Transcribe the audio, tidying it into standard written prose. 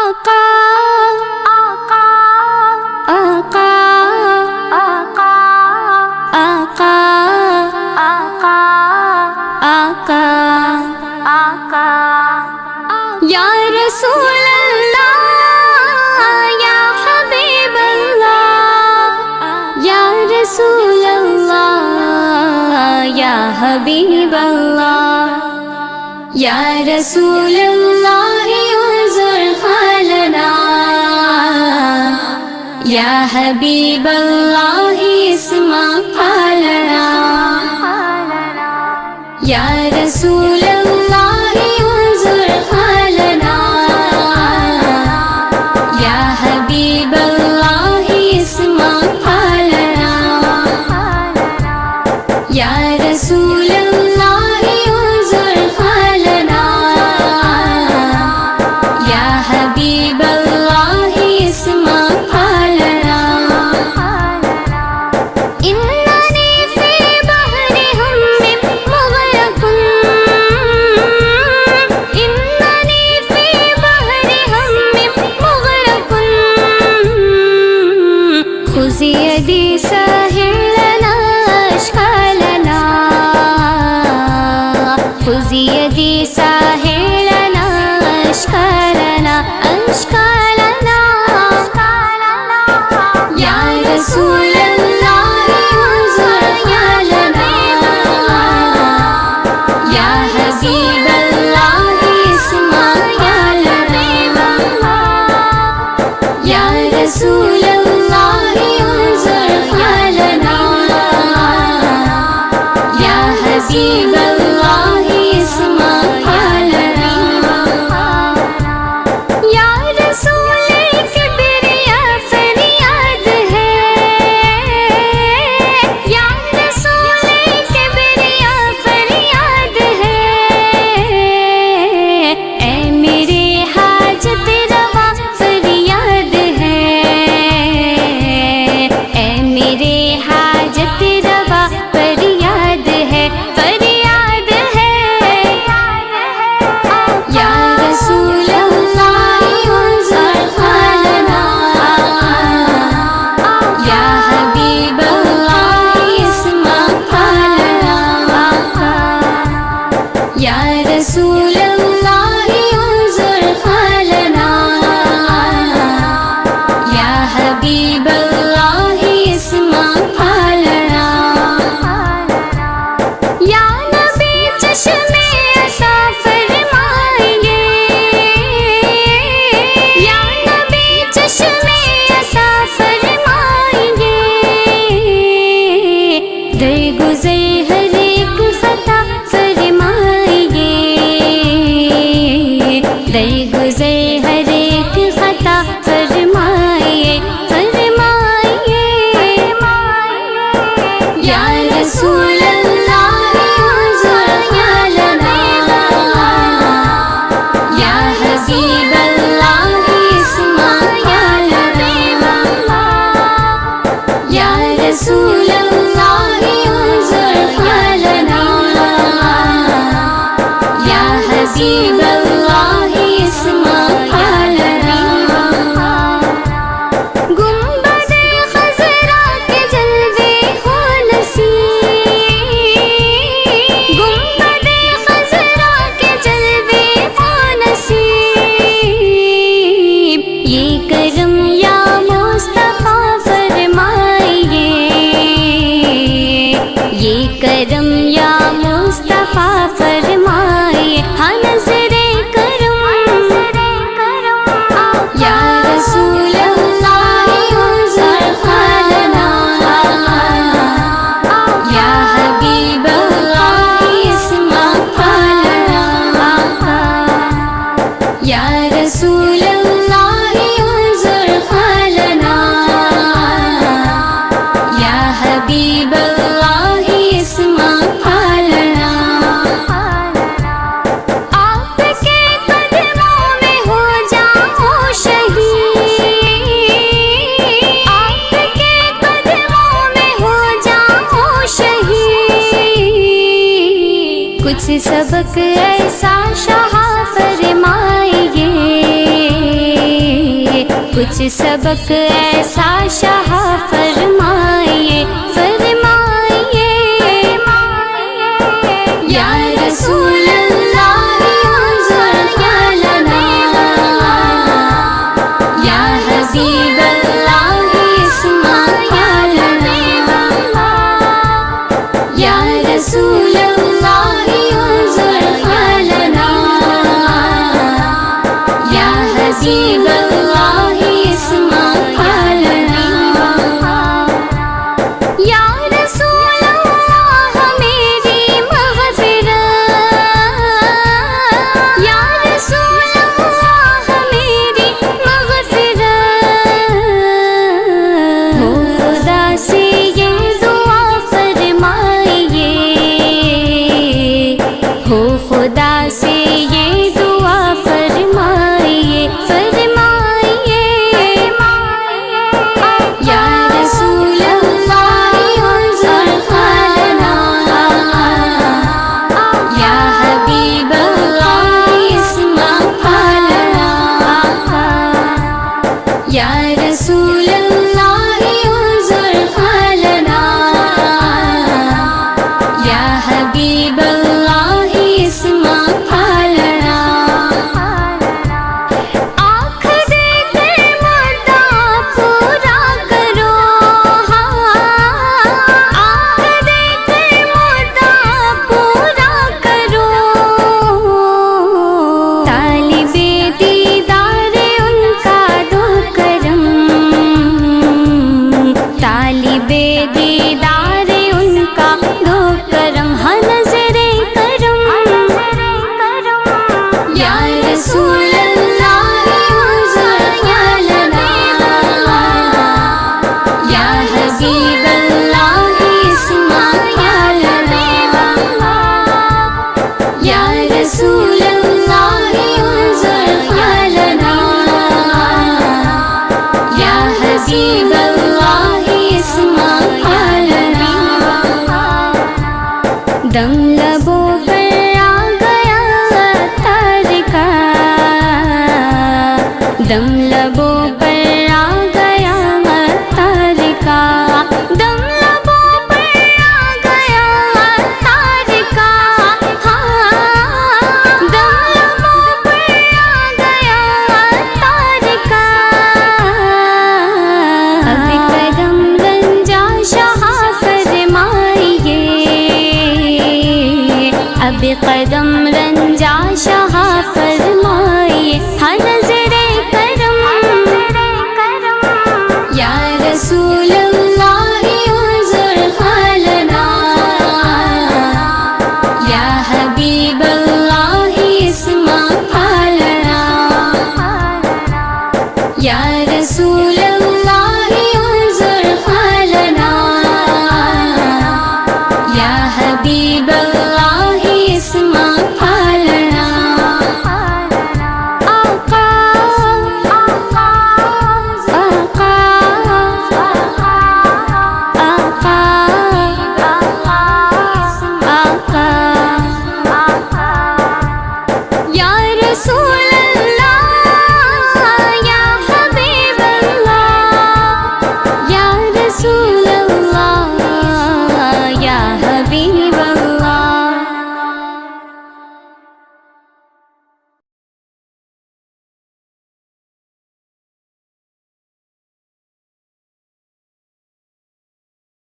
آقا آقا آقا آقا آقا آقا آقا آقا یا رسول اللہ یا حبیب اللہ یا رسول اللہ یا حبیب اللہ یا رسول اللہ انظر حالنا یا حبیب اللہ اسمع قالنا یا رسول اللہ انظر حالنا یا حبیب اللہ اسمع قالنا یا رسول اللہ انظر حالنا یا حبیب اللہ اسمع قالنا اننی فی بحر ہم مغرق اننی فی بحر ہم مغرق خذ یدی ساحل لنا اشکالنا خذ یدی ساحل لنا اشکالنا اشکالنا یا رسول اللہ انظر حالنا یا حبیب اللہ اسمع قالنا یا رسول اللہ انظر حالنا یا حبیب اللہ اسمع قالنا یا رسول کبریا فریاد ہے یا رسول کبریا فریاد ہے اے میرے حاجت روا فریاد ہے اے میرے حاجت روا فریاد ہے فریاد ہے یا رسول اللہ انظر حالنا یا حبیب اللہ اسمع قالنا یا رسول اللہ انظر حالنا یا حبیب اللہ اسمع قالنا یا نبی چشمے عطا فرمائیے یا نبی چشمے عطا فرمائیے درگزر ہر ایک خطا فرمائیے درگزر ہر ایک خطا فرمائیے فرمائیے یا رسول اللہ انظر حالنا یا حبیب اللہ اسمع قالنا یا رسول اللہ انظر حالنا یا حبیب اللہ اسمع قالنا گنبد خضرا کے جلوے ہو نصیب گنبد خضرا کے جلوے ہو نصیب یہ کرم یا مصطفیٰ فرمائیے یہ کرم یا مصطفیٰ فرمائیے ہاں نظر کرم یا رسول اللہ انظر حالنا یا حبیب اللہ اسمع قالنا یا رسول اللہ انظر حالنا یا حبیب اللہ اسمع قالنا آپ کے قدموں میں ہو جاؤں شہید آپ کے قدموں میں ہو جاؤں شہید کچھ سبق ایسا شاہ فرمائیے کچھ سبق ایسا شاہ فرمائیے فرمائیے یا رسول اللہ انظر خیالنا یا حبیب اللہ اسمع خیالنا یا رسول اللہ انظر خیالنا یا حبیب اللہ اسمع خیالنا یا رسول اللہ میری مغفرت یا رسول اللہ میری مغفرت ہو خدا سے یہ دعا فرمائیے ہو خدا سے یہ دعا فرمائیے فرمائیے یا رسول اللہ انظر خیالنا یا حبیب اللہ اسمع خیالنا یا رسول اللہ انظر خیالنا یا حبیب اللہ اسمع خیالنا آنکھ دے کر مدعا پورا کرو آنکھ دے کر مدعا پورا کرو طالب دیدار ان کا دو کرم طالب دیدار ان کا دو کرم ہاں نظر کرم یا رسول اللہ انظر خیالنا یا حبیب اللہ اسمع خیالنا یا رسول اللہ انظر خیالنا یا حبیب اللہ اسمع خیالنا دم لبوں پر آ گیا عطار کا دم لبوں پر آ گیا عطار کا دم لبوں پر آ گیا عطار کا ہاں دم لبوں پر آ گیا عطار کا اب قدم رنجا شاہ فرمائیے اب قدم